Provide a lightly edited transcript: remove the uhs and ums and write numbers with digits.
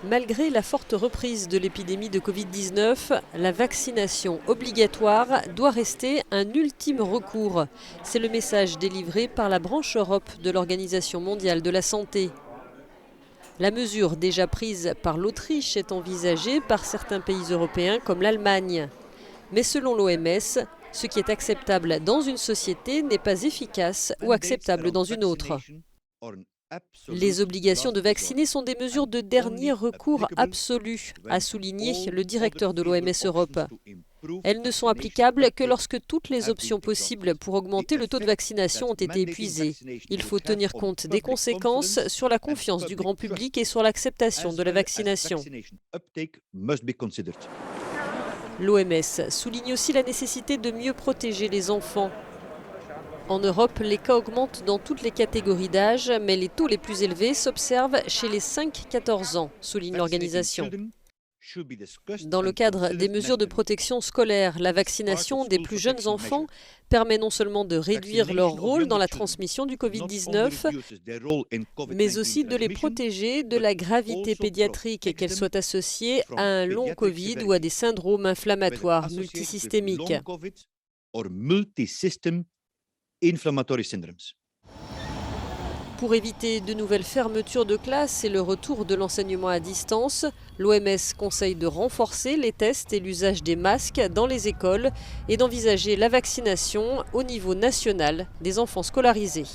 Malgré la forte reprise de l'épidémie de Covid-19, la vaccination obligatoire doit rester un ultime recours. C'est le message délivré par la branche Europe de l'Organisation mondiale de la santé. La mesure déjà prise par l'Autriche est envisagée par certains pays européens comme l'Allemagne. Mais selon l'OMS, ce qui est acceptable dans une société n'est pas efficace ou acceptable dans une autre. Les obligations de vacciner sont des mesures de dernier recours absolu, a souligné le directeur de l'OMS Europe. Elles ne sont applicables que lorsque toutes les options possibles pour augmenter le taux de vaccination ont été épuisées. Il faut tenir compte des conséquences sur la confiance du grand public et sur l'acceptation de la vaccination. L'OMS souligne aussi la nécessité de mieux protéger les enfants. En Europe, les cas augmentent dans toutes les catégories d'âge, mais les taux les plus élevés s'observent chez les 5-14 ans, souligne l'organisation. Dans le cadre des mesures de protection scolaire, la vaccination des plus jeunes enfants permet non seulement de réduire leur rôle dans la transmission du Covid-19, mais aussi de les protéger de la gravité pédiatrique, qu'elle soit associée à un long Covid ou à des syndromes inflammatoires multisystémiques. Pour éviter de nouvelles fermetures de classes et le retour de l'enseignement à distance, l'OMS conseille de renforcer les tests et l'usage des masques dans les écoles et d'envisager la vaccination au niveau national des enfants scolarisés.